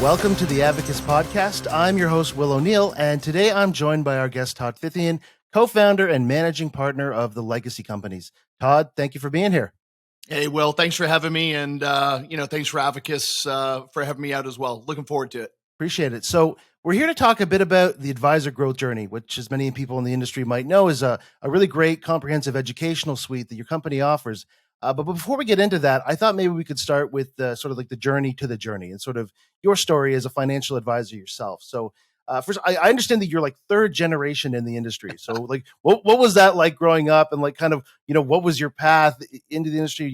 Welcome to the Advocis podcast. I'm your host, Will O'Neill, and today I'm joined by our guest, Todd Fithian, co-founder and managing partner of the Legacy Companies. Todd, thank you for being here. Hey, Will, thanks for having me. And, thanks for Advocis for having me out as well. Looking forward to it. Appreciate it. So we're here to talk a bit about the advisor growth journey, which, as many people in the industry might know, is a really great comprehensive educational suite that your company offers. But before we get into that, I thought maybe we could start with sort of like the journey to the journey and sort of your story as a financial advisor yourself. So first, I understand that you're like third generation in the industry. So like, what was that like growing up, and like kind of, what was your path into the industry?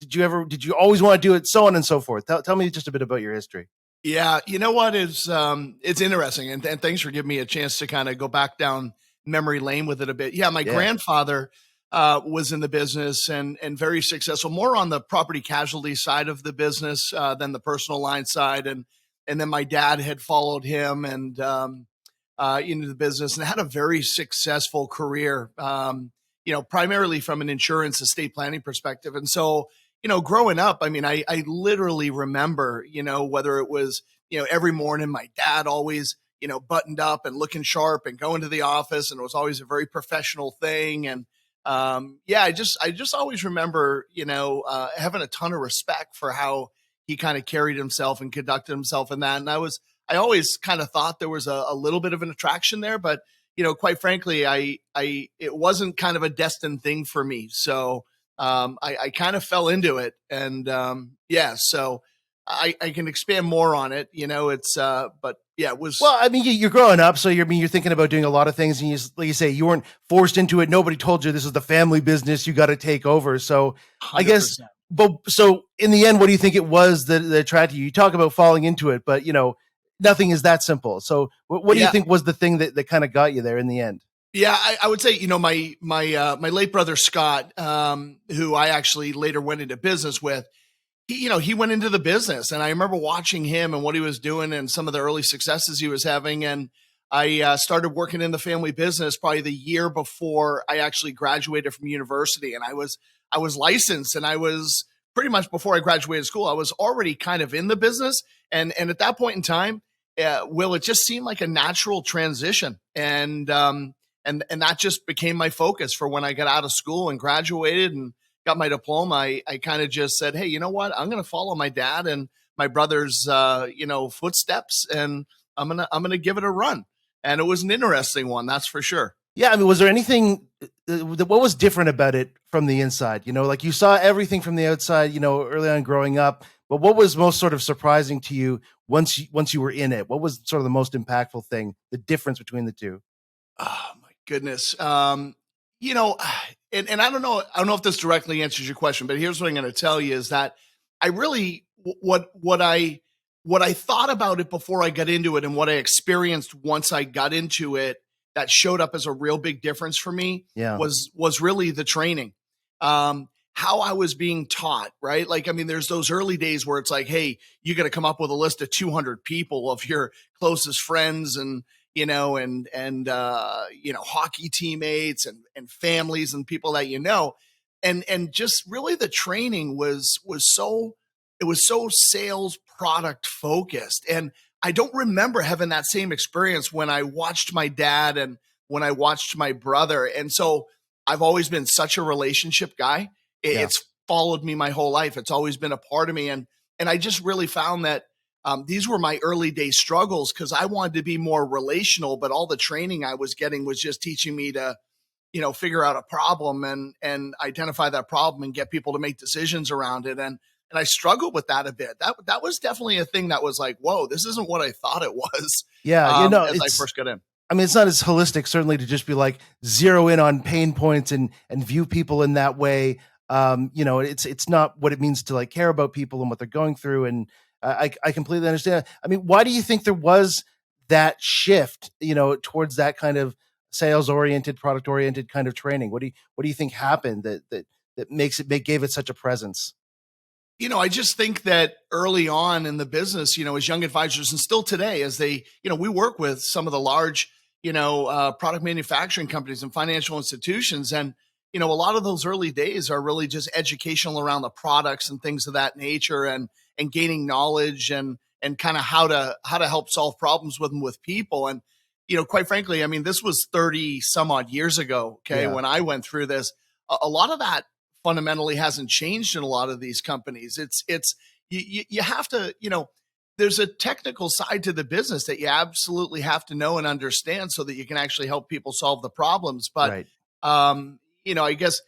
Did you always want to do it, so on and so forth? Tell me just a bit about your history. Yeah, you know what is it's interesting, and thanks for giving me a chance to kind of go back down memory lane with it a bit. Yeah, my grandfather was in the business and very successful, more on the property casualty side of the business than the personal line side, and then my dad had followed him and into the business and had a very successful career. Primarily from an insurance estate planning perspective, and so. Growing up, I mean, I literally remember, whether it was, every morning my dad always, buttoned up and looking sharp and going to the office, and it was always a very professional thing. And I just always remember, having a ton of respect for how he kind of carried himself and conducted himself in that. And I always kind of thought there was a little bit of an attraction there, but, quite frankly, it wasn't kind of a destined thing for me. So, I kind of fell into it, and so I can expand more on it. It was. Well, I mean, you're growing up, so you're thinking about doing a lot of things, and like you say, you weren't forced into it. Nobody told you this is the family business you got to take over. So 100%. I guess, but so in the end, what do you think it was that attracted you? You talk about falling into it, but nothing is that simple. So what do you think was the thing that kind of got you there in the end? Yeah, I would say, my late brother, Scott, who I actually later went into business with, he went into the business, and I remember watching him and what he was doing and some of the early successes he was having. And I started working in the family business probably the year before I actually graduated from university. And I was licensed, and I was pretty much, before I graduated school, I was already kind of in the business. And at that point in time, Will, it just seemed like a natural transition. And that just became my focus for when I got out of school and graduated and got my diploma. I kind of just said, hey, you know what? I'm going to follow my dad and my brother's, footsteps, and I'm going to give it a run. And it was an interesting one, that's for sure. Yeah. I mean, was there anything what was different about it from the inside? Like you saw everything from the outside, early on growing up, but what was most sort of surprising to you once you were in it? What was sort of the most impactful thing, the difference between the two? Oh my goodness. And I don't know if this directly answers your question, but here's what I'm going to tell you is that I really, what I thought about it before I got into it and what I experienced once I got into it that showed up as a real big difference for me was really the training. How I was being taught, right? Like, I mean, there's those early days where it's like, hey, you got to come up with a list of 200 people of your closest friends and, hockey teammates and families and people that and just really the training was so sales product focused. And I don't remember having that same experience when I watched my dad and when I watched my brother. And so I've always been such a relationship guy. It's followed me my whole life. It's always been a part of me. And I just really found that these were my early day struggles because I wanted to be more relational, but all the training I was getting was just teaching me to, figure out a problem and identify that problem and get people to make decisions around it. And I struggled with that a bit. That was definitely a thing that was like, whoa, this isn't what I thought it was. Yeah. As I first got in. I mean, it's not as holistic, certainly, to just be like zero in on pain points and view people in that way. It's not what it means to like care about people and what they're going through. And I completely understand. I mean, why do you think there was that shift, towards that kind of sales oriented, product oriented kind of training? What do you think happened that gave it such a presence? I just think that early on in the business, as young advisors and still today, as they, we work with some of the large, product manufacturing companies and financial institutions. And, a lot of those early days are really just educational around the products and things of that nature and gaining knowledge and and kind of how to help solve problems with them with people. And quite frankly, I mean, this was 30 some odd years ago. Okay, Yeah. when I went through this, a lot of that fundamentally hasn't changed in a lot of these companies. It's you have to, there's a technical side to the business that you absolutely have to know and understand so that you can actually help people solve the problems. But Right. I guess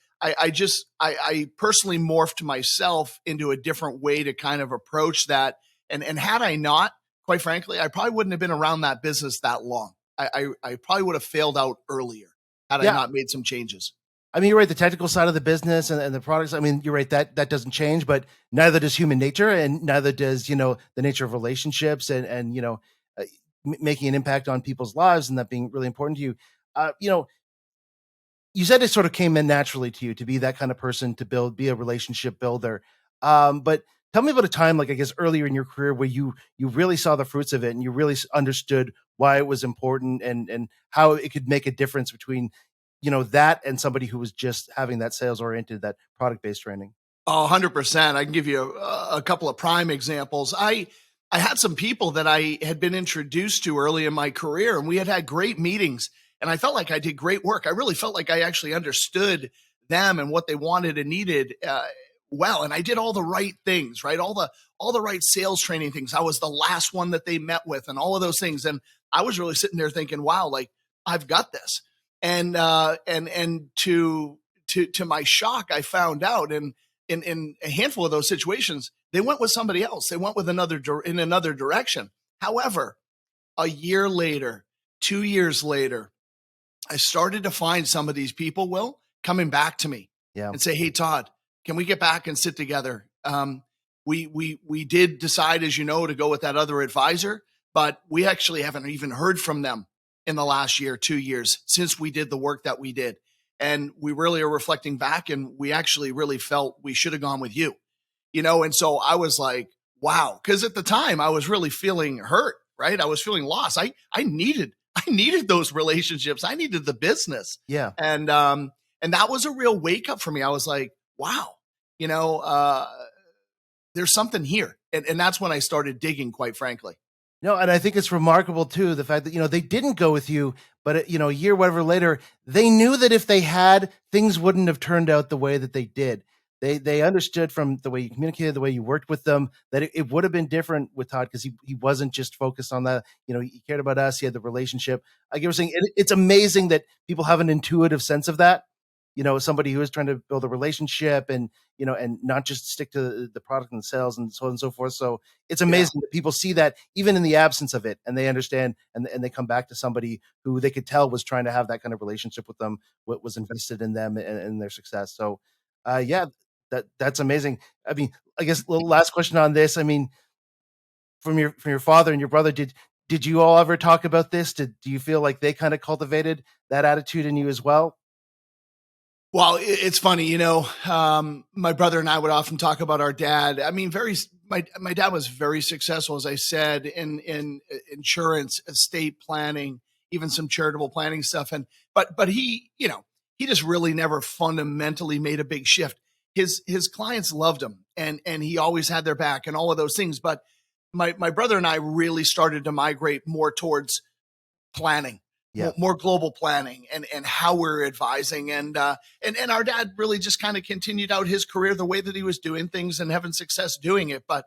I personally morphed myself into a different way to kind of approach that. And had I not, quite frankly, I probably wouldn't have been around that business that long. I probably would have failed out earlier had I Yeah. not made some changes. I mean, you're right. The technical side of the business and the products. I mean, you're right. That doesn't change, but neither does human nature, and neither does the nature of relationships, and making an impact on people's lives, and that being really important to you. Uh, you know, you said it sort of came in naturally to you to be that kind of person to be a relationship builder. But tell me about a time, like I guess earlier in your career, where you really saw the fruits of it and you really understood why it was important and how it could make a difference between that and somebody who was just having that sales oriented, that product based training. 100%. I can give you a couple of prime examples. I had some people that I had been introduced to early in my career, and we had great meetings. And I felt like I did great work. I really felt like I actually understood them and what they wanted and needed well. And I did all the right things, right? All the right sales training things. I was the last one that they met with, and all of those things. And I was really sitting there thinking, "Wow, like I've got this." And to my shock, I found out, and in a handful of those situations, they went with somebody else. They went with in another direction. However, a year later, 2 years later, I started to find some of these people, Will, coming back to me Yeah. and say, "Hey, Todd, can we get back and sit together?" We did decide, as you know, to go with that other advisor, but we actually haven't even heard from them in the last year, 2 years since we did the work that we did. And we really are reflecting back, and we actually really felt we should have gone with you, And so I was like, wow, because at the time I was really feeling hurt, right? I was feeling lost. I needed those relationships. I needed the business. Yeah. And that was a real wake up for me. I was like, wow, you know, uh there's something here. And that's when I started digging, quite frankly. No, and I think it's remarkable too, the fact that, they didn't go with you, but a year, whatever later, they knew that if they had, things wouldn't have turned out the way that they did. They understood from the way you communicated, the way you worked with them, that it would have been different with Todd because he wasn't just focused on that. He cared about us. He had the relationship. Like you were saying, it's amazing that people have an intuitive sense of that. Somebody who is trying to build a relationship and not just stick to the product and the sales and so on and so forth. So it's Yeah. amazing that people see that even in the absence of it, and they understand, and they come back to somebody who they could tell was trying to have that kind of relationship with them, what was invested in them and their success. So, yeah, that's amazing. I mean, I guess little last question on this. I mean, from your father and your brother, did you all ever talk about this? Do you feel like they kind of cultivated that attitude in you as well? Well, it's funny, my brother and I would often talk about our dad. I mean, my dad was very successful, as I said, in insurance, estate planning, even some charitable planning stuff. And but he just really never fundamentally made a big shift. His clients loved him, and he always had their back, and all of those things. But my brother and I really started to migrate more towards planning, Yeah. more global planning, and how we're advising. And our dad really just kind of continued out his career the way that he was doing things and having success doing it. But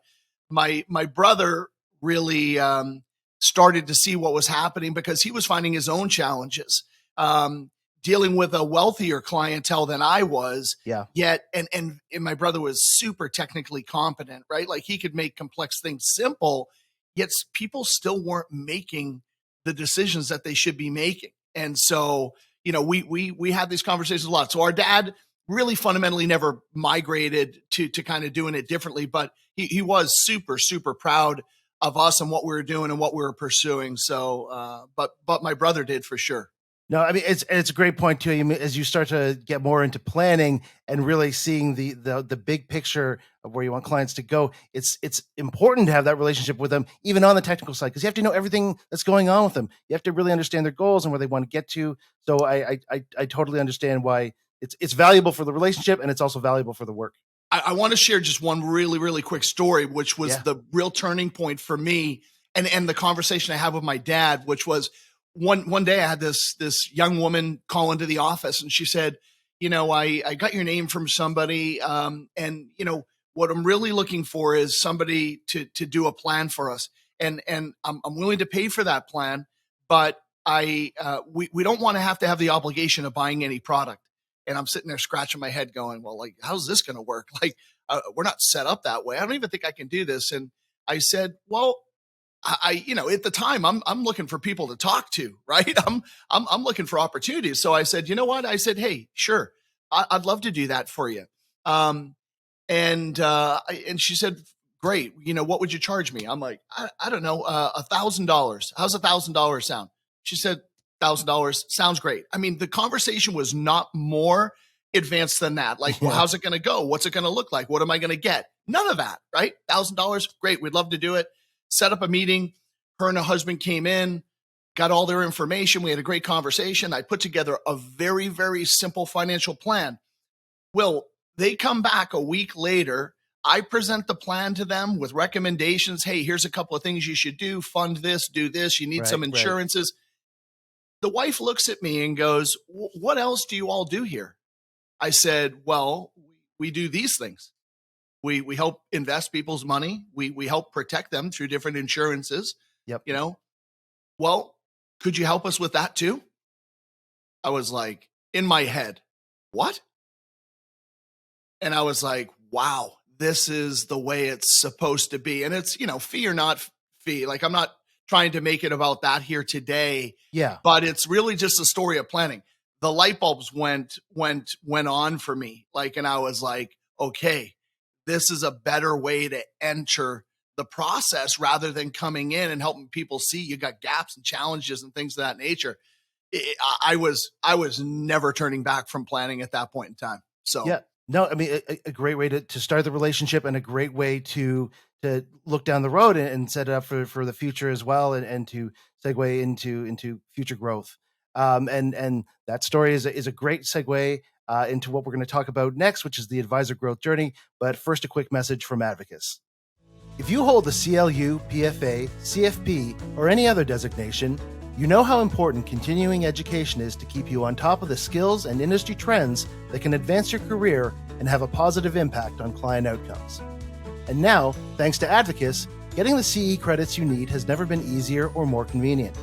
my brother really started to see what was happening because he was finding his own challenges, dealing with a wealthier clientele than I was. Yeah. Yet, and my brother was super technically competent, right? Like he could make complex things simple, yet people still weren't making the decisions that they should be making. And so, we had these conversations a lot. So our dad really fundamentally never migrated to kind of doing it differently, but he was super, super proud of us and what we were doing and what we were pursuing. So, but my brother did for sure. No, I mean it's a great point too. As you start to get more into planning and really seeing the big picture of where you want clients to go, it's important to have that relationship with them, even on the technical side, because you have to know everything that's going on with them. You have to really understand their goals and where they want to get to. So I totally understand why it's valuable for the relationship and it's also valuable for the work. I want to share just one really, really quick story, which was Yeah. the real turning point for me, and the conversation I had with my dad, which was one day I had this young woman call into the office, and she said, I got your name from somebody, and what I'm really looking for is somebody to do a plan for us, and I'm willing to pay for that plan, but we don't want to have the obligation of buying any product. And I'm sitting there scratching my head going, well, like, how's this going to work? Like, we're not set up that way. I don't even think I can do this. And I said, well, at the time I'm looking for people to talk to, right? I'm looking for opportunities. So I said, you know what? I said, hey, sure. I'd love to do that for you. Um, and she said, great. What would you charge me? I'm like, I don't know, $1,000. How's $1,000 sound? She said, $1,000 sounds great. I mean, the conversation was not more advanced than that. Like, well, Yeah. how's it going to go? What's it going to look like? What am I going to get? None of that, right? $1,000, great. We'd love to do it. Set up a meeting. Her and her husband came in, got all their information. We had a great conversation. I put together a very, very simple financial plan. Well, they come back a week later. I present the plan to them with recommendations. Hey, here's a couple of things you should do. Fund this, do this. You need Right. some Right. insurances. The wife looks at me and goes, what else do you all do here? I said, well, we do these things. We help invest people's money. We help protect them through different insurances. Yep. Well, could you help us with that too? I was like, in my head, what? And I was like, wow, this is the way it's supposed to be. And it's, fee or not fee. Like, I'm not trying to make it about that here today, Yeah. but it's really just a story of planning. The light bulbs went on for me. Like, and I was like, okay, this is a better way to enter the process rather than coming in and helping people see you got gaps and challenges and things of that nature. I was never turning back from planning at that point in time. So Yeah. No, I mean, a great way to start the relationship, and a great way to look down the road and set it up for the future as well, and to segue into future growth. And that story is a great segue into what we're going to talk about next, which is the advisor growth journey. But first, a quick message from Advocis. If you hold the CLU, PFA, CFP, or any other designation, you know how important continuing education is to keep you on top of the skills and industry trends that can advance your career and have a positive impact on client outcomes. And now, thanks to Advocis, getting the CE credits you need has never been easier or more convenient.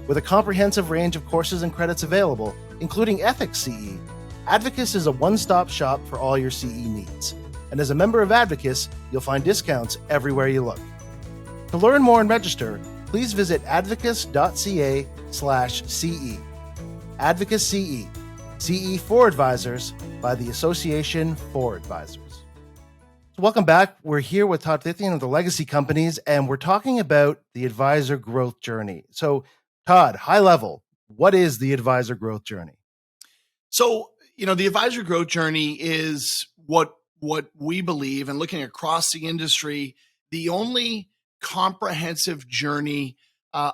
With a comprehensive range of courses and credits available, including Ethics CE, Advocis is a one-stop shop for all your CE needs. And as a member of Advocis, you'll find discounts everywhere you look. To learn more and register, please visit advocis.ca/CE. Advocis CE, CE for Advisors by the Association for Advisors. So welcome back. We're here with Todd Fithian of the Legacy Companies, and we're talking about the advisor growth journey. So, Todd, high level, what is the advisor growth journey? So, the advisor growth journey is what we believe, and looking across the industry, the only comprehensive journey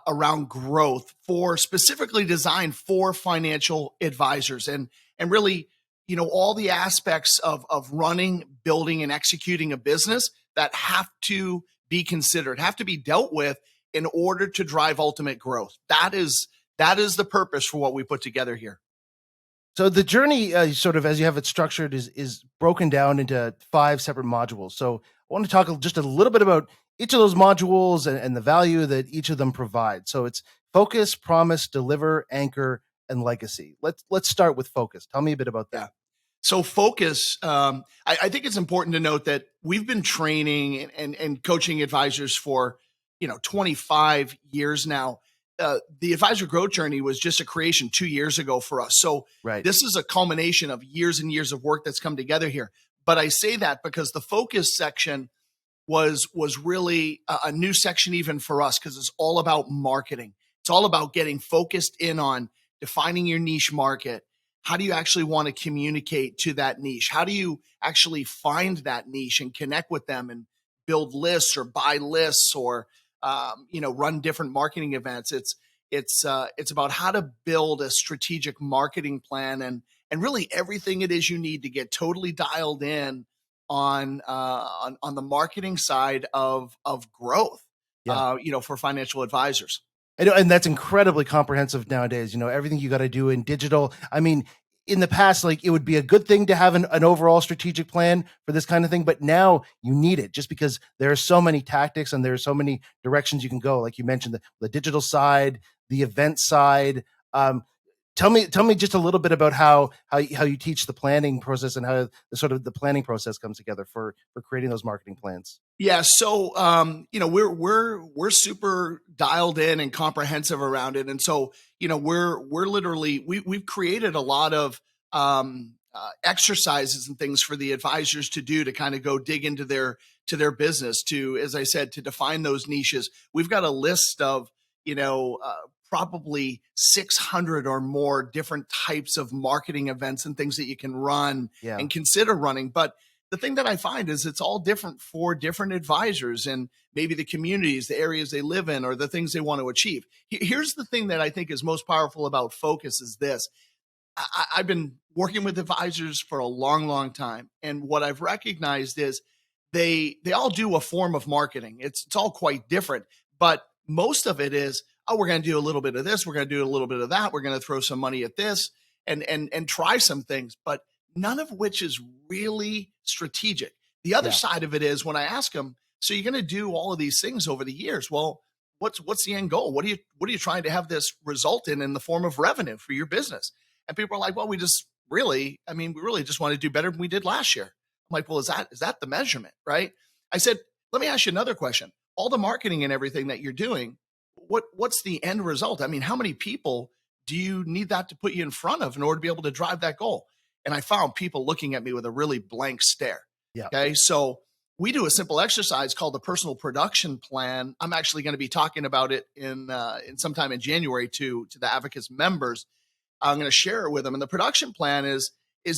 around growth specifically designed for financial advisors, and really, all the aspects of running, building, and executing a business that have to be considered, have to be dealt with in order to drive ultimate growth. That is the purpose for what we put together here. So the journey, sort of as you have it structured, is broken down into 5 separate modules. So I want to talk just a little bit about each of those modules and the value that each of them provide. So it's focus, promise, deliver, anchor, and legacy. Let's start with focus. Tell me a bit about that. Yeah. So focus, I think it's important to note that we've been training and coaching advisors for 25 years now. The advisor growth journey was just a creation 2 years ago for us. So Right. this is a culmination of years and years of work that's come together here. But I say that because the focus section was really a new section even for us, because it's all about marketing. It's all about getting focused in on defining your niche market. How do you actually want to communicate to that niche? How do you actually find that niche and connect with them and build lists or buy lists or run different marketing events? It's about how to build a strategic marketing plan and really everything it is you need to get totally dialed in on the marketing side of growth, Yeah. for financial advisors. And that's incredibly comprehensive nowadays. Everything you got to do in digital. I mean, in the past, like it would be a good thing to have an overall strategic plan for this kind of thing, but now you need it just because there are so many tactics and there are so many directions you can go. Like you mentioned, the digital side, the event side. Um, tell me just a little bit about how you teach the planning process and how the sort of the planning process comes together for creating those marketing plans. Yeah, so we're super dialed in and comprehensive around it, and so we're literally we've created a lot of exercises and things for the advisors to do to kind of go dig into their business, to, as I said, to define those niches. We've got a list of probably 600 or more different types of marketing events and things that you can run Yeah. and consider running, but the thing that I find is it's all different for different advisors and maybe the communities, the areas they live in, or the things they want to achieve. Here's the thing that I think is most powerful about focus is this. I've been working with advisors for a long, long time. And what I've recognized is they all do a form of marketing. It's all quite different, but most of it is, oh, we're going to do a little bit of this, we're going to do a little bit of that, we're going to throw some money at this and try some things, but none of which is really strategic. The other Yeah. side of it is when I ask them, so you're going to do all of these things over the years. Well, what's the end goal? What are you trying to have this result in the form of revenue for your business? And people are like, well, we really just want to do better than we did last year. I'm like, well, is that the measurement, right? I said, let me ask you another question. All the marketing and everything that you're doing, what's the end result? I mean, how many people do you need that to put you in front of in order to be able to drive that goal? And I found people looking at me with a really blank stare. Yeah. Okay. So we do a simple exercise called the personal production plan. I'm actually going to be talking about it in sometime in January to the Advocis members. I'm going to share it with them. And the production plan is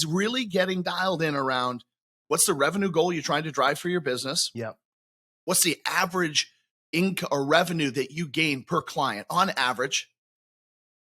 really getting dialed in around what's the revenue goal you're trying to drive for your business? Yeah. What's the average income or revenue that you gain per client on average?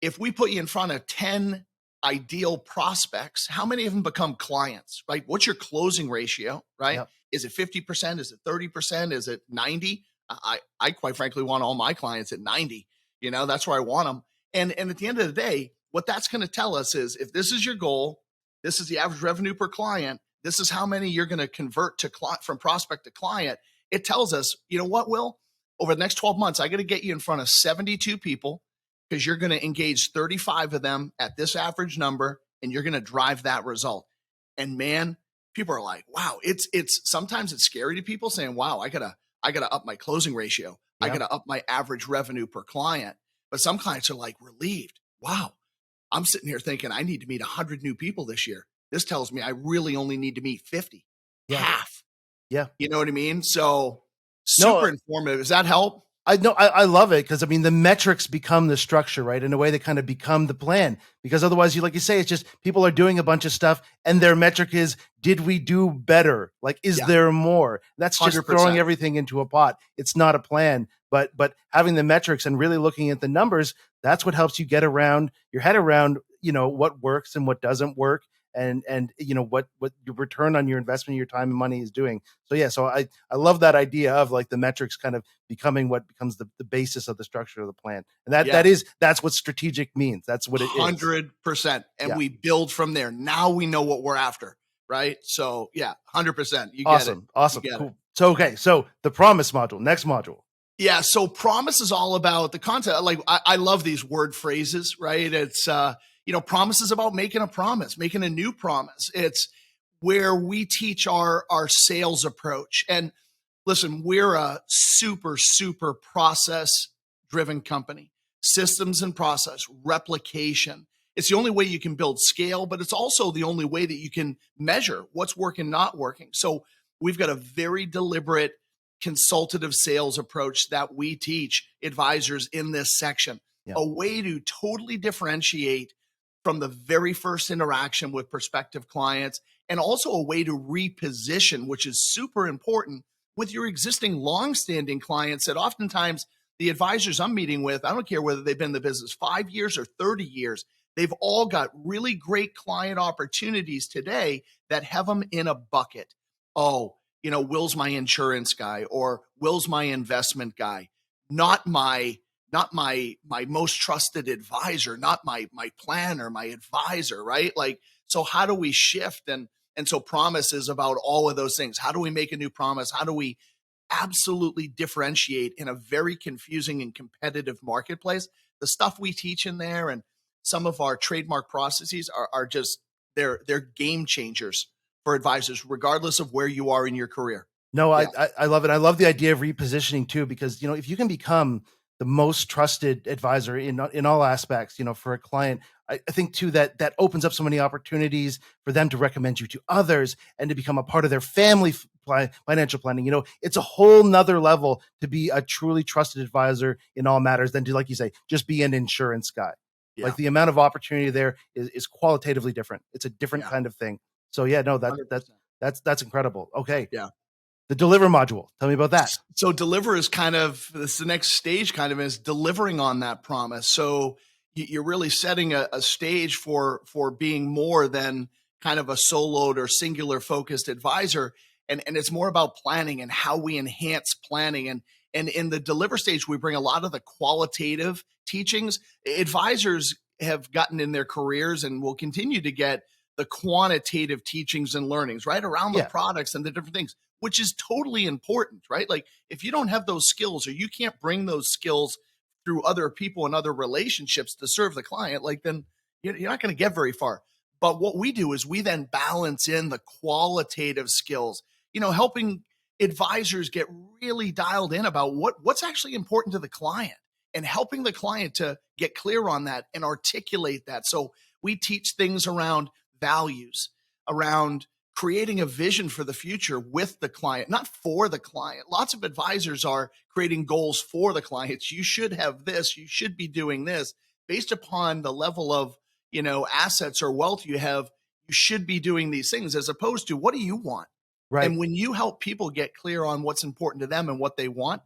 If we put you in front of 10 ideal prospects, how many of them become clients, right? What's your closing ratio, right? Yeah. Is it 50%? Is it 30%? Is it 90? I quite frankly want all my clients at 90. That's where I want them. And at the end of the day, what that's going to tell us is if this is your goal, this is the average revenue per client, this is how many you're going to convert to from prospect to client. It tells us, you know what, Will? Over the next 12 months, I got to get you in front of 72 people because you're going to engage 35 of them at this average number and you're going to drive that result. And man, people are like, wow, it's sometimes it's scary to people saying, wow, I gotta up my closing ratio. Yeah. I gotta up my average revenue per client. But some clients are like relieved. Wow, I'm sitting here thinking I need to meet 100 new people this year. This tells me I really only need to meet 50, Yeah. half. Yeah. You know what I mean? So No, super informative. Does that help? I know I love it because I mean the metrics become the structure, right? In a way, they kind of become the plan. Because otherwise, like you say, it's just people are doing a bunch of stuff, and their metric is, did we do better? Like, is Yeah. there more? That's just 100%. throwing everything into a pot. It's not a plan, but having the metrics and really looking at the numbers, that's what helps you get around your head around, what works and what doesn't work, and what your return on your investment, your time and money is doing. So yeah, so I love that idea of like the metrics kind of becoming what becomes the basis of the structure of the plan. And Yeah. that's what strategic means. That's what it is. 100%. And Yeah. we build from there. Now we know what we're after, right? So yeah, 100%. You get it. Awesome. You get Cool. it. So, okay. So the promise module, next module. Yeah. So promise is all about the content. Like I love these word phrases, right? It's promise is about making a promise, making a new promise. It's where we teach our sales approach. And listen, we're a super, super process driven company, systems and process, replication. It's the only way you can build scale, but it's also the only way that you can measure what's working, not working. So we've got a very deliberate consultative sales approach that we teach advisors in this section, Yeah. a way to totally differentiate from the very first interaction with prospective clients, and also a way to reposition, which is super important with your existing longstanding clients that oftentimes the advisors I'm meeting with, I don't care whether they've been in the business 5 years or 30 years, they've all got really great client opportunities today that have them in a bucket. Oh, Will's my insurance guy, or Will's my investment guy, not my most trusted advisor, not my planner, my advisor, right? Like, so how do we shift? And so promise is about all of those things. How do we make a new promise? How do we absolutely differentiate in a very confusing and competitive marketplace? The stuff we teach in there and some of our trademark processes are just, they're game changers for advisors, regardless of where you are in your career. No, Yeah. I love it. I love the idea of repositioning too, because if you can become the most trusted advisor in all aspects, for a client, I think too that opens up so many opportunities for them to recommend you to others and to become a part of their family financial planning. It's a whole nother level to be a truly trusted advisor in all matters than to, like you say, just be an insurance guy. Yeah. Like the amount of opportunity there is qualitatively different. It's a different Yeah. kind of thing. So yeah, no, that that 100%. that's incredible. Okay. Yeah. The deliver module. Tell me about that. So deliver is kind of, this, the next stage kind of is delivering on that promise. So you're really setting a stage for being more than kind of a soloed or singular focused advisor. And it's more about planning and how we enhance planning. And in the deliver stage, we bring a lot of the qualitative teachings. Advisors have gotten in their careers and will continue to get the quantitative teachings and learnings, right, around the Yeah. products and the different things, which is totally important, right? Like, if you don't have those skills, or you can't bring those skills through other people and other relationships to serve the client, like, then you're not going to get very far. But what we do is we then balance in the qualitative skills, helping advisors get really dialed in about what's actually important to the client, and helping the client to get clear on that and articulate that. So we teach things around values, around creating a vision for the future with the client, not for the client. Lots of advisors are creating goals for the clients. You should have this, you should be doing this based upon the level of, assets or wealth you have. You should be doing these things, as opposed to, what do you want? Right. And when you help people get clear on what's important to them and what they want,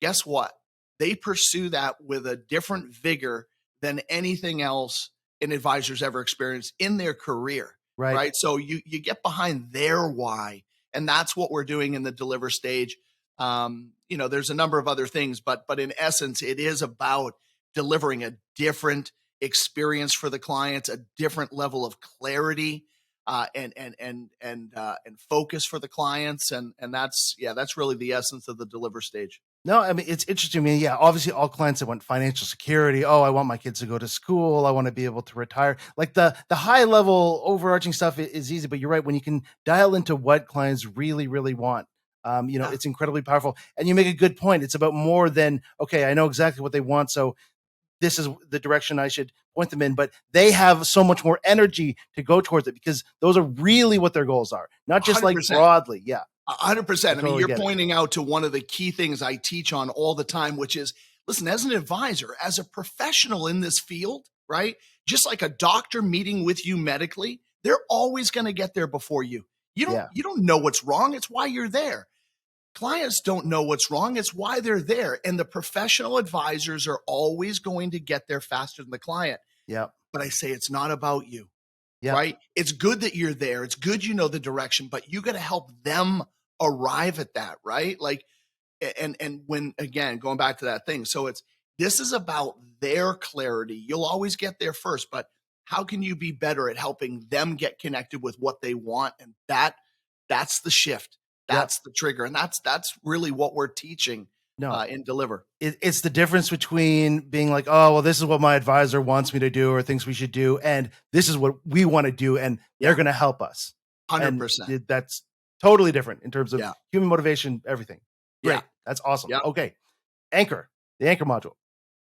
guess what? They pursue that with a different vigor than anything else an advisor's ever experienced in their career, Right. right? So you get behind their why, and that's what we're doing in the deliver stage. There's a number of other things, but in essence, it is about delivering a different experience for the clients, a different level of clarity, and focus for the clients, and that's really the essence of the deliver stage. No, I mean, it's interesting. I mean, yeah, obviously all clients that want financial security. Oh, I want my kids to go to school. I want to be able to retire. Like the high level overarching stuff is easy, but you're right. When you can dial into what clients really, really want, Yeah, it's incredibly powerful. And you make a good point. It's about more than, okay, I know exactly what they want, so this is the direction I should point them in. But they have so much more energy to go towards it, because those are really what their goals are, not just like 100%. broadly. Yeah, I 100%. I mean, totally you're get it. pointing out to one of the key things I teach on all the time, which is, listen, as an advisor, as a professional in this field, right? Just like a doctor meeting with you medically, they're always going to get there before you. You don't Yeah, you don't know what's wrong. It's why you're there. Clients don't know what's wrong. It's why they're there. And the professional advisors are always going to get there faster than the client. yeah, But I say, it's not about you, yeah, right? It's good that you're there. It's good you know the direction, but you got to help them arrive at that, right? Like, and when, again, going back to that thing, so it's, this is about their clarity. You'll always get there first, but how can you be better at helping them get connected with what they want? And that's the shift. yeah. That's the trigger. And that's really what we're teaching No, in deliver. it's the difference between being like, oh, well, this is what my advisor wants me to do or thinks we should do, and this is what we want to do, and they're Yeah. going to help us. And 100%. that's totally different in terms of Yeah. human motivation, everything. Yeah. Great. That's awesome. Yeah. Okay. Anchor, the anchor module.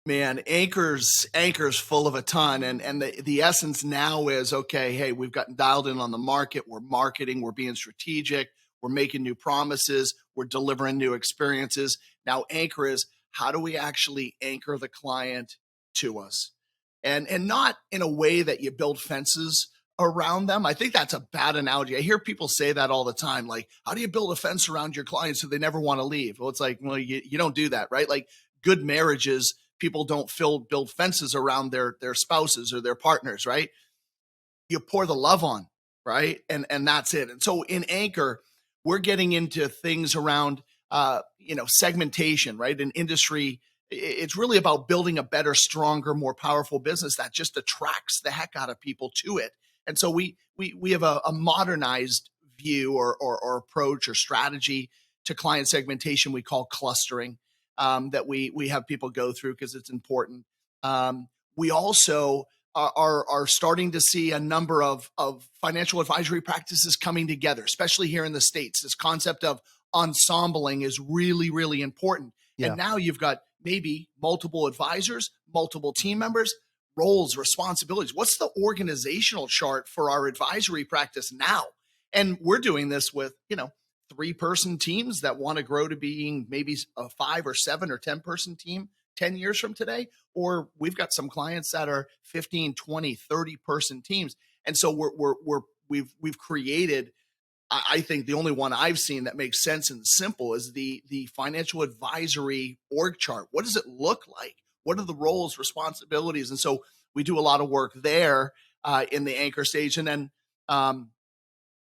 Man, anchors full of a ton. And the essence now is, okay, hey, we've gotten dialed in on the market. We're marketing, we're being strategic, we're making new promises, we're delivering new experiences. Now anchor is, how do we actually anchor the client to us? And not in a way that you build fences around them. I think that's a bad analogy. I hear people say that all the time. Like, how do you build a fence around your clients so they never want to leave? Well, it's like, well, you don't do that, right? Like, good marriages, people don't build fences around their spouses or their partners, right? You pour the love on, right? And that's it. And so in anchor, we're getting into things around, segmentation, right? An industry. It's really about building a better, stronger, more powerful business that just attracts the heck out of people to it. And so we have a modernized view or approach or strategy to client segmentation we call clustering, that we have people go through because it's important. We also are starting to see a number of financial advisory practices coming together, especially here in the States. This concept of ensembling is really, really important. And Yeah. now you've got maybe multiple advisors, multiple team members, roles, responsibilities. What's the organizational chart for our advisory practice now? And we're doing this with, 3-person teams that want to grow to being maybe a 5 or 7 or 10-person team 10 years from today. Or we've got some clients that are 15, 20, 30-person teams. And so we've created, I think the only one I've seen that makes sense and simple is the financial advisory org chart. What does it look like? What are the roles, responsibilities? And so we do a lot of work there in the anchor stage. And then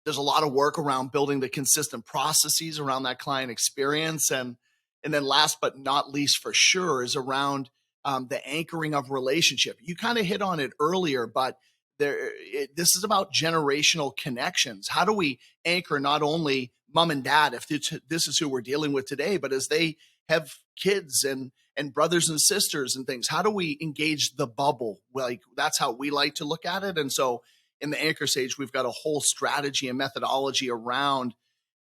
there's a lot of work around building the consistent processes around that client experience. And then last but not least, for sure, is around the anchoring of relationship. You kind of hit on it earlier, but this is about generational connections. How do we anchor not only mom and dad, if this is who we're dealing with today, but as they have kids and brothers and sisters and things, how do we engage the bubble? Like, that's how we like to look at it. And so in the anchor stage, we've got a whole strategy and methodology around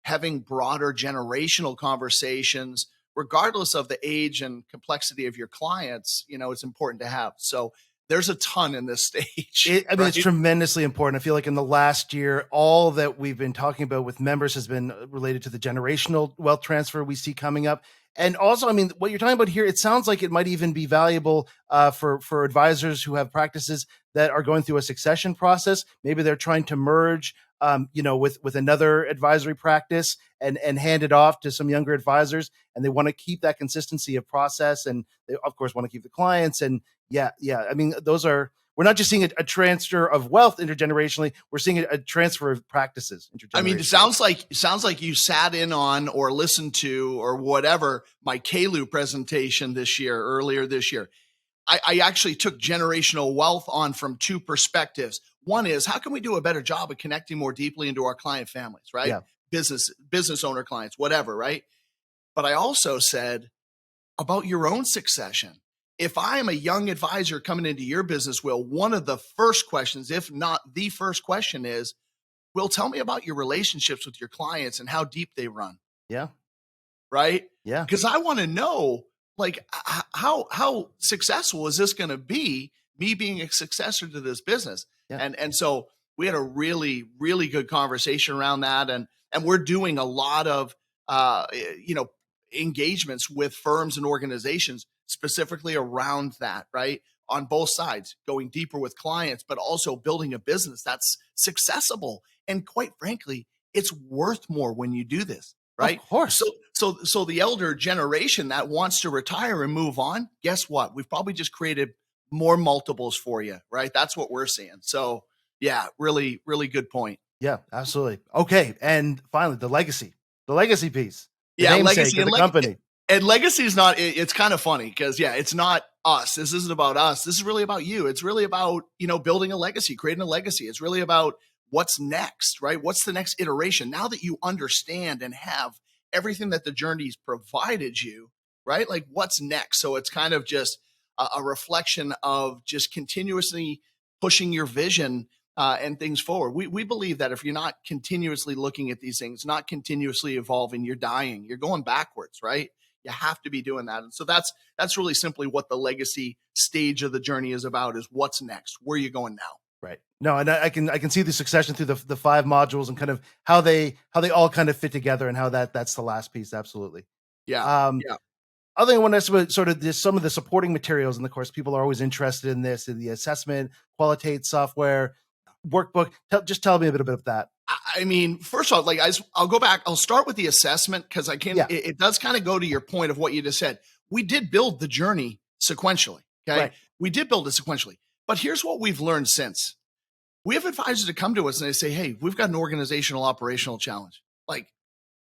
having broader generational conversations, regardless of the age and complexity of your clients. It's important to have. So there's a ton in this stage. It's tremendously important. I feel like in the last year, all that we've been talking about with members has been related to the generational wealth transfer we see coming up. And also, what you're talking about here, it sounds like it might even be valuable for advisors who have practices that are going through a succession process. Maybe they're trying to merge, with another advisory practice and hand it off to some younger advisors, and they want to keep that consistency of process, and they of course want to keep the clients. And yeah. We're not just seeing a transfer of wealth intergenerationally. We're seeing a transfer of practices intergenerationally. It sounds like you sat in on or listened to or whatever my KLU presentation earlier this year. I actually took generational wealth on from 2 perspectives. One is, how can we do a better job of connecting more deeply into our client families, right? Yeah. Business owner clients, whatever, right? But I also said about your own succession. If I am a young advisor coming into your business, Will, one of the first questions, if not the first question, is, Will, tell me about your relationships with your clients and how deep they run. Yeah. Right? Yeah. Because I want to know, like, how successful is this going to be, me being a successor to this business? Yeah. And so we had a really, really good conversation around that. And we're doing a lot of, engagements with firms and organizations specifically around that, right? On both sides, going deeper with clients, but also building a business that's successful. And quite frankly, it's worth more when you do this, right? Of course. So the elder generation that wants to retire and move on, guess what? We've probably just created more multiples for you, right? That's what we're seeing. So yeah, really, really good point. Yeah, absolutely. Okay. And finally, the legacy piece. Yeah, legacy of the company. And legacy is not, it's kind of funny because, it's not us. This isn't about us. This is really about you. It's really about, building a legacy, creating a legacy. It's really about what's next, right? What's the next iteration? Now that you understand and have everything that the journey's provided you, right? Like, what's next? So it's kind of just a reflection of just continuously pushing your vision and things forward. We believe that if you're not continuously looking at these things, not continuously evolving, you're dying, you're going backwards, right? You have to be doing that. And so that's really simply what the legacy stage of the journey is about, is what's next. Where are you going now? Right. No, and I can see the succession through the 5 modules and kind of how they all kind of fit together, and how that's the last piece. Absolutely. Yeah. Other thing I want to ask about sort of some of the supporting materials in the course. People are always interested in this, in the assessment, qualitative software, workbook. Just tell me a bit about that. First of all, like, I'll go back. I'll start with the assessment because I can. Yeah. It does kind of go to your point of what you just said. We did build the journey sequentially. Okay, Right. We did build it sequentially. But here's what we've learned since. We have advisors that come to us and they say, "Hey, we've got an organizational operational challenge. Like,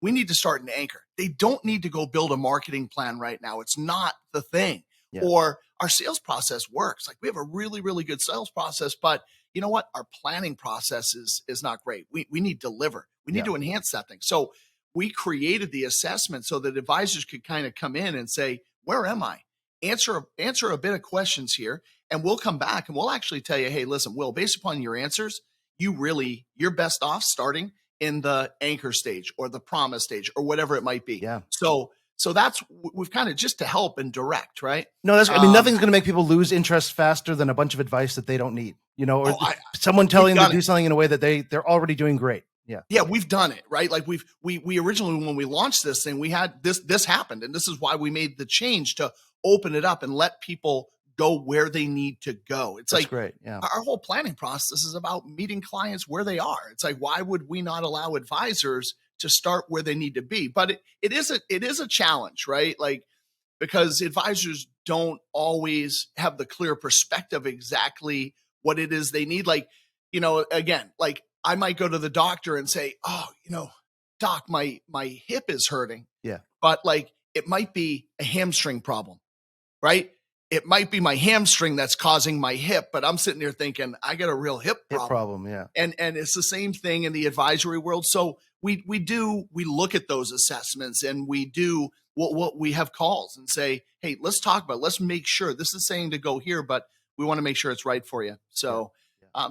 we need to start an anchor. They don't need to go build a marketing plan right now. It's not the thing. Yeah. Or our sales process works. Like we have a really, really good sales process, but you know what? Our planning process is not great. We need to deliver. We need Yeah. to enhance that thing. So we created the assessment so that advisors could kind of come in and say, where am I? Answer a bit of questions here, and we'll come back and we'll actually tell you, hey, listen, Will, based upon your answers, you're best off starting in the anchor stage or the promise stage or whatever it might be. Yeah. So that's we've kind of just to help and direct, right? No, I mean, nothing's going to make people lose interest faster than a bunch of advice that they don't need, or someone telling them to do something in a way that they're already doing great. Yeah. Yeah, we've done it, right? Like we originally, when we launched this thing, we had this happened. And this is why we made the change to open it up and let people go where they need to go. It's That's like great. Yeah. our whole planning process is about meeting clients where they are. It's like, why would we not allow advisors to start where they need to be? But it is a challenge, right? Like, because advisors don't always have the clear perspective exactly what it is they need. Like, again, like I might go to the doctor and say, oh, doc, my hip is hurting. Yeah. But like, it might be a hamstring problem, right? It might be my hamstring that's causing my hip, but I'm sitting there thinking I got a real hip problem. Yeah. And it's the same thing in the advisory world. So we look at those assessments, and we do what we have calls and say, hey, let's talk about it. Let's make sure this is saying to go here, but we want to make sure it's right for you. So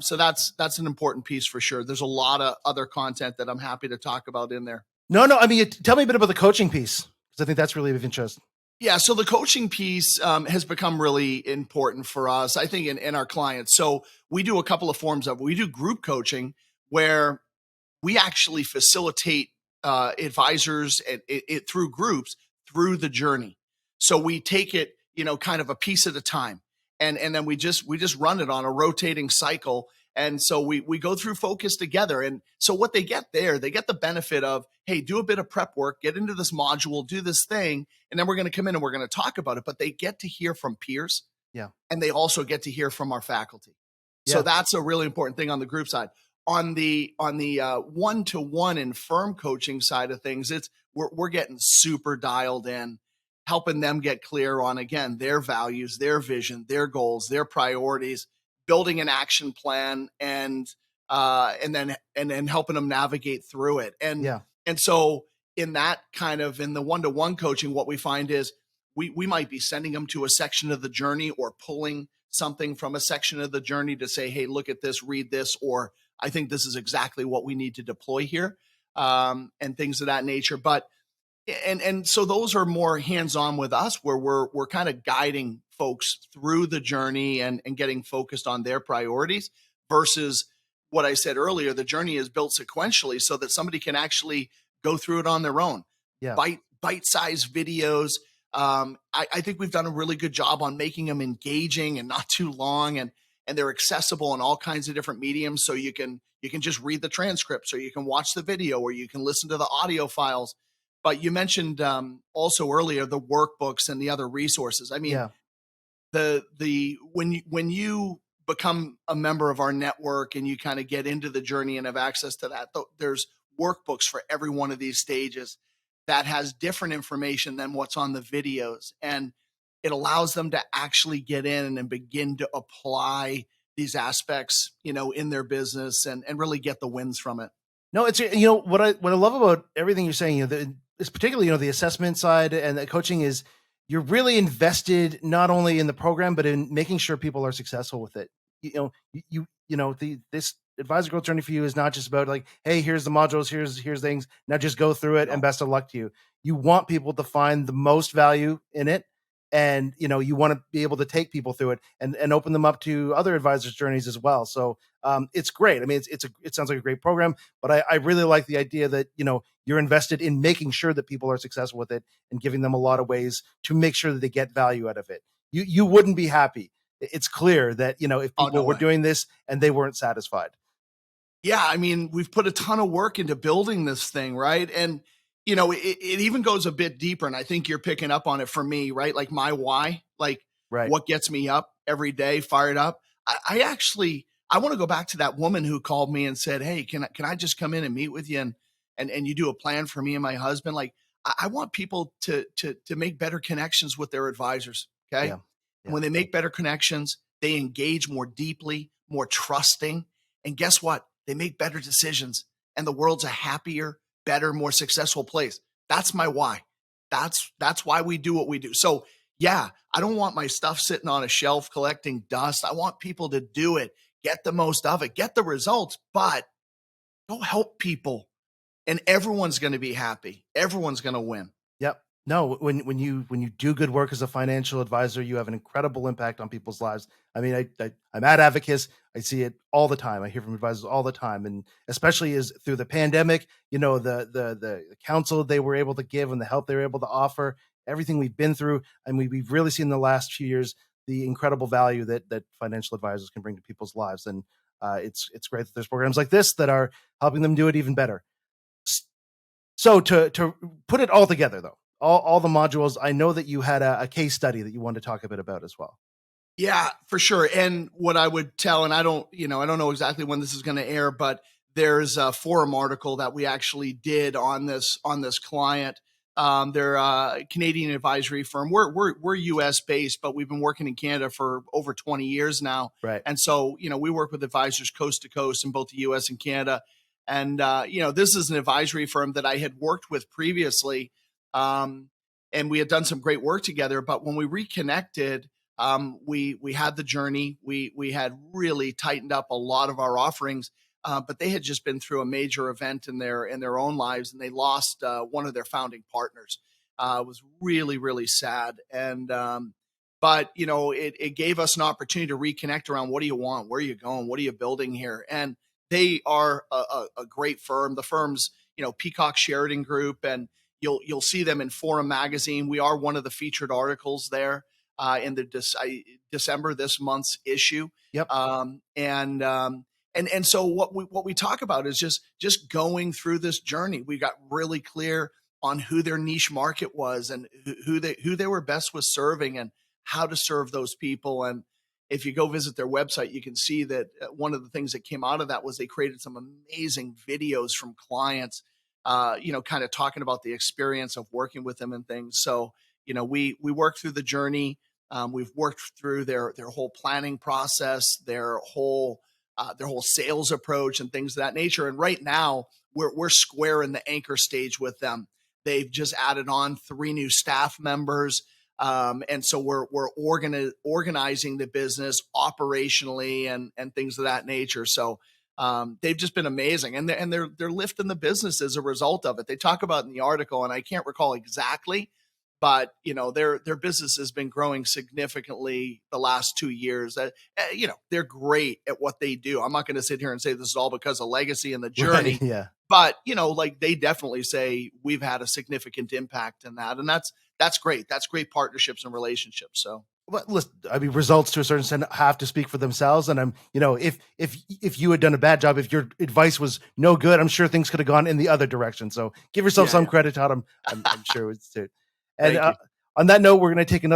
so that's an important piece for sure. There's a lot of other content that I'm happy to talk about in there. No, I mean, tell me a bit about the coaching piece, because I think that's really of interest. Yeah, so the coaching piece has become really important for us, I think, in our clients. So we do a couple of forms of it. We do group coaching where we actually facilitate advisors it through groups through the journey. So we take it, kind of a piece at a time, and then we just run it on a rotating cycle. And so we go through focus together. And so what they get there, they get the benefit of, hey, do a bit of prep work, get into this module, do this thing, and then we're going to come in and we're going to talk about it. But they get to hear from peers. Yeah. And they also get to hear from our faculty. Yeah. So that's a really important thing on the group side. On the one-to-one and firm coaching side of things, we're getting super dialed in, helping them get clear on, again, their values, their vision, their goals, their priorities, building an action plan, and then helping them navigate through it. And so in the one-to-one coaching, what we find is we might be sending them to a section of the journey or pulling something from a section of the journey to say, hey, look at this, read this, or I think this is exactly what we need to deploy here, and things of that nature. But and so those are more hands-on with us, where we're kind of guiding folks through the journey and getting focused on their priorities, versus what I said earlier, the journey is built sequentially so that somebody can actually go through it on their own. Yeah. Bite-sized videos. I think we've done a really good job on making them engaging and not too long, and they're accessible in all kinds of different mediums. So you can just read the transcripts, or you can watch the video, or you can listen to the audio files. But you mentioned also earlier the workbooks and the other resources. I mean, when you become a member of our network and you kind of get into the journey and have access to that, there's workbooks for every one of these stages that has different information than what's on the videos, and it allows them to actually get in and begin to apply these aspects, in their business, and really get the wins from it. No, it's what I love about everything you're saying. It's particularly the assessment side and the coaching is you're really invested not only in the program but in making sure people are successful with it. This advisor growth journey for you is not just about like, hey, here's the modules, here's things. Now just go through it and best of luck to you. You want people to find the most value in it. And, you want to be able to take people through it and open them up to other advisors' journeys as well. So it's great. I mean, it sounds like a great program, but I really like the idea that, you're invested in making sure that people are successful with it and giving them a lot of ways to make sure that they get value out of it. You wouldn't be happy. It's clear that, if people were doing this and they weren't satisfied. Yeah. I mean, we've put a ton of work into building this thing, right? And it even goes a bit deeper, and I think you're picking up on it for me, right? Like my why, like what gets me up every day, fired up. I want to go back to that woman who called me and said, hey, can I just come in and meet with you? and you do a plan for me and my husband, like I want people to make better connections with their advisors. Okay. Yeah. And Yeah. when they make better connections, they engage more deeply, more trusting. And guess what? They make better decisions. And the world's a happier, better, more successful place. That's my why. That's why we do what we do. So yeah, I don't want my stuff sitting on a shelf collecting dust. I want people to do it, get the most of it, get the results, but go help people. And everyone's going to be happy. Everyone's going to win. Yep. No, when you do good work as a financial advisor, you have an incredible impact on people's lives. I mean, I'm at Advocis. I see it all the time. I hear from advisors all the time, and especially as through the pandemic, the counsel they were able to give and the help they were able to offer, everything we've been through, and we've really seen in the last few years the incredible value that financial advisors can bring to people's lives, and it's great that there's programs like this that are helping them do it even better. So to put it all together, though, all the modules, I know that you had a case study that you wanted to talk a bit about as well. Yeah, for sure. And what I would tell, and I don't know exactly when this is going to air, but there's a forum article that we actually did on this client. They're a Canadian advisory firm. We're U.S. based, but we've been working in Canada for over 20 years now. Right. And so we work with advisors coast to coast in both the U.S. and Canada. And this is an advisory firm that I had worked with previously, and we had done some great work together. But when we reconnected, we had the journey. We had really tightened up a lot of our offerings, but they had just been through a major event in their own lives, and they lost one of their founding partners. It was really, really sad, and but it gave us an opportunity to reconnect around what do you want, where are you going, what are you building here, and they are a great firm. The firm's Peacock Sheridan Group, and you'll see them in Forum magazine. We are one of the featured articles there in the December this month's issue. Yep. And so what we talk about is just going through this journey. We got really clear on who their niche market was and who they were best with serving and how to serve those people. And if you go visit their website, you can see that one of the things that came out of that was they created some amazing videos from clients, kind of talking about the experience of working with them and things. So, we worked through the journey. We've worked through their whole planning process, their whole sales approach, and things of that nature. And right now, we're square in the anchor stage with them. They've just added on 3 new staff members. And so we're organizing the business operationally and things of that nature. So they've just been amazing, and they're lifting the business as a result of it. They talk about in the article, and I can't recall exactly, but their business has been growing significantly the last 2 years. They're great at what they do. I'm not going to sit here and say this is all because of legacy and the journey. Right, yeah. But like they definitely say we've had a significant impact in that, and that's great. That's great partnerships and relationships. So, Well, listen, I mean, results to a certain extent have to speak for themselves. And if you had done a bad job, if your advice was no good, I'm sure things could have gone in the other direction. So give yourself some credit, Todd. I'm sure it's too. And on that note, we're going to take get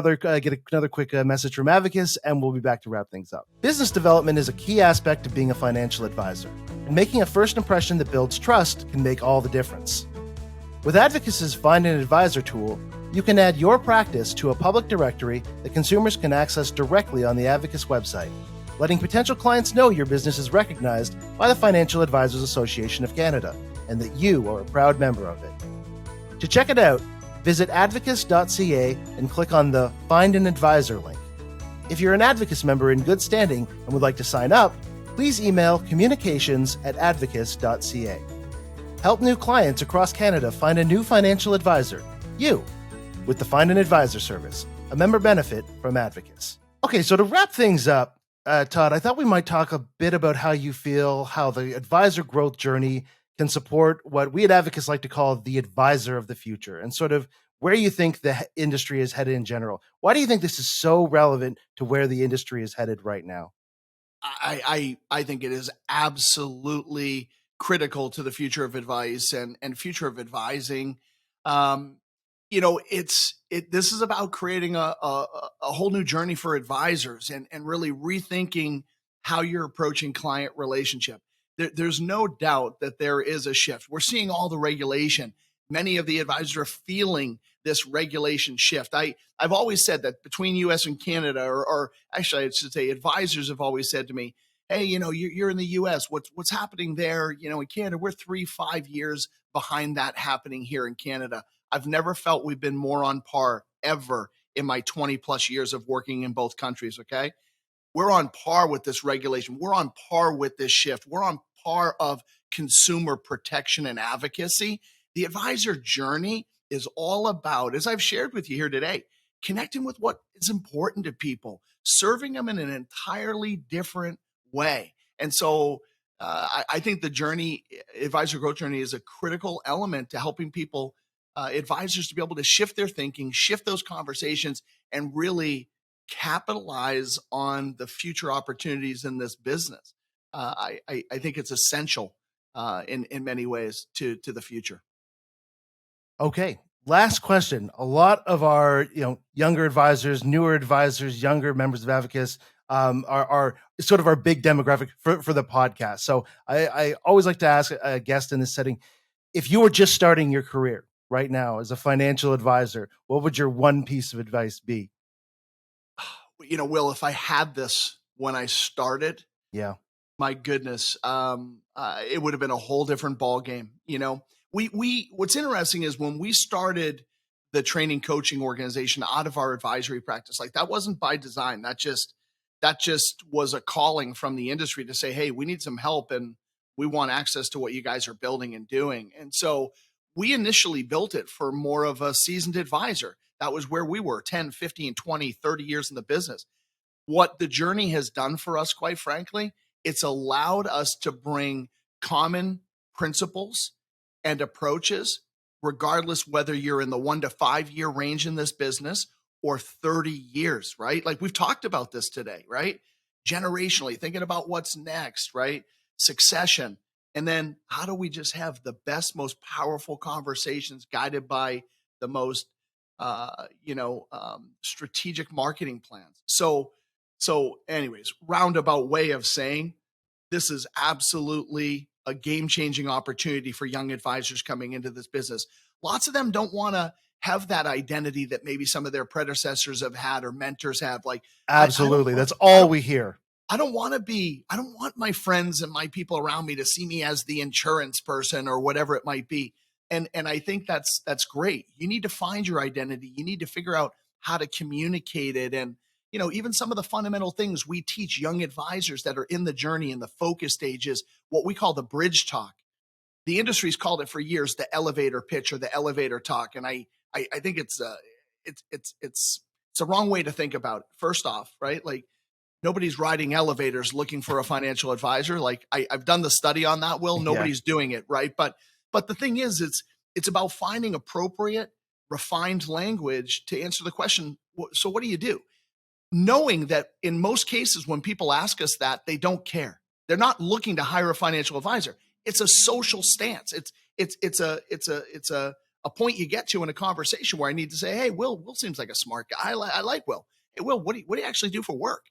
another quick message from Advocis, and we'll be back to wrap things up. Business development is a key aspect of being a financial advisor, and making a first impression that builds trust can make all the difference. With Advocis' Find an Advisor tool, you can add your practice to a public directory that consumers can access directly on the Advocis website, letting potential clients know your business is recognized by the Financial Advisors Association of Canada and that you are a proud member of it. To check it out, visit advocis.ca and click on the Find an Advisor link. If you're an Advocis member in good standing and would like to sign up, please email communications@advocis.ca. Help new clients across Canada find a new financial advisor, you, with the Find an Advisor service, a member benefit from Advocis. Okay, so to wrap things up, Todd, I thought we might talk a bit about how you feel how the advisor growth journey can support what we at Advocis like to call the advisor of the future, and sort of where you think the industry is headed in general. Why do you think this is so relevant to where the industry is headed right now? I think it is absolutely critical to the future of advice and future of advising. This is about creating a whole new journey for advisors and really rethinking how you're approaching client relationship. there's no doubt that there is a shift. We're seeing all the regulation. Many of the advisors are feeling this regulation shift. I've always said that between US and Canada, or actually I should say advisors have always said to me, hey, you're in the US, what's happening there, in Canada, we're 3-5 years behind that happening here in Canada. I've never felt we've been more on par ever in my 20 plus years of working in both countries. Okay. We're on par with this regulation. We're on par with this shift. We're on par of consumer protection and advocacy. The advisor journey is all about, as I've shared with you here today, connecting with what is important to people, serving them in an entirely different way. And so I think the journey, advisor growth journey, is a critical element to helping people, advisors, to be able to shift their thinking, shift those conversations, and really capitalize on the future opportunities in this business. I think it's essential in many ways to the future. Okay. Last question. A lot of our, younger advisors, newer advisors, younger members of Advocis are sort of our big demographic for the podcast. So I always like to ask a guest in this setting, if you were just starting your career right now as a financial advisor, what would your one piece of advice be? Will, if I had this when I started, yeah, my goodness, it would have been a whole different ball game. What's interesting is when we started the training coaching organization out of our advisory practice, like that wasn't by design. That just was a calling from the industry to say, hey, we need some help and we want access to what you guys are building and doing. And so we initially built it for more of a seasoned advisor. That was where we were 10, 15, 20, 30 years in the business. What the journey has done for us, quite frankly, it's allowed us to bring common principles and approaches, regardless whether you're in the 1 to 5 year range in this business or 30 years, right? Like we've talked about this today, right? Generationally, thinking about what's next, right? Succession. And then how do we just have the best, most powerful conversations guided by the most, strategic marketing plans. So anyways, roundabout way of saying this is absolutely a game-changing opportunity for young advisors coming into this business. Lots of them don't want to have that identity that maybe some of their predecessors have had or mentors have. Like, absolutely. That's all we hear. I don't want my friends and my people around me to see me as the insurance person or whatever it might be. And I think that's great. You need to find your identity. You need to figure out how to communicate it. And, even some of the fundamental things we teach young advisors that are in the journey in the focus stages, what we call the bridge talk. The industry's called it for years, the elevator pitch or the elevator talk. And I think it's a wrong way to think about it. First off, right? Like nobody's riding elevators looking for a financial advisor. Like I've done the study on that, Will. Nobody's doing it, right? But the thing is, it's about finding appropriate, refined language to answer the question. So what do you do? Knowing that in most cases, when people ask us that, they don't care. They're not looking to hire a financial advisor. It's a social stance. It's a point you get to in a conversation where I need to say, hey, Will seems like a smart guy. I like Will. Hey, Will, what do you actually do for work?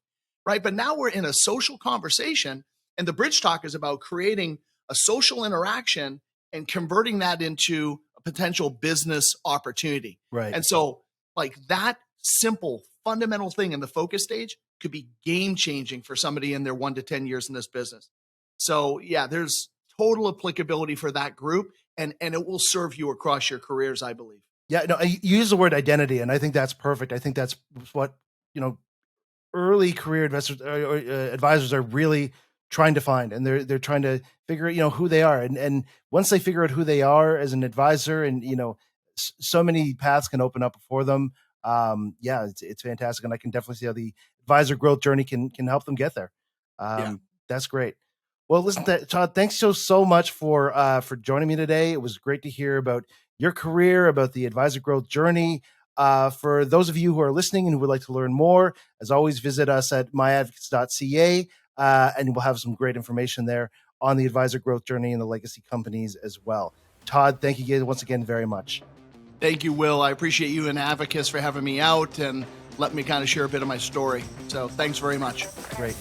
Right. But now we're in a social conversation, and the bridge talk is about creating a social interaction and converting that into a potential business opportunity. Right. And so like that simple fundamental thing in the focus stage could be game changing for somebody in their 1 to 10 years in this business. So yeah, there's total applicability for that group, and it will serve you across your careers, I believe. Yeah, no, you use the word identity, and I think that's perfect. I think that's what, early career investors or advisors are really trying to find, and they're trying to figure out, who they are. And once they figure out who they are as an advisor, and, so many paths can open up for them. It's fantastic. And I can definitely see how the advisor growth journey can help them get there. That's great. Well, listen, Todd, thanks so much for joining me today. It was great to hear about your career, about the advisor growth journey. For those of you who are listening and who would like to learn more, as always, visit us at myadvocates.ca, and we'll have some great information there on the advisor growth journey and the legacy companies as well. Todd, thank you once again very much. Thank you, Will. I appreciate you and Advocis for having me out and letting me kind of share a bit of my story. So thanks very much. Great.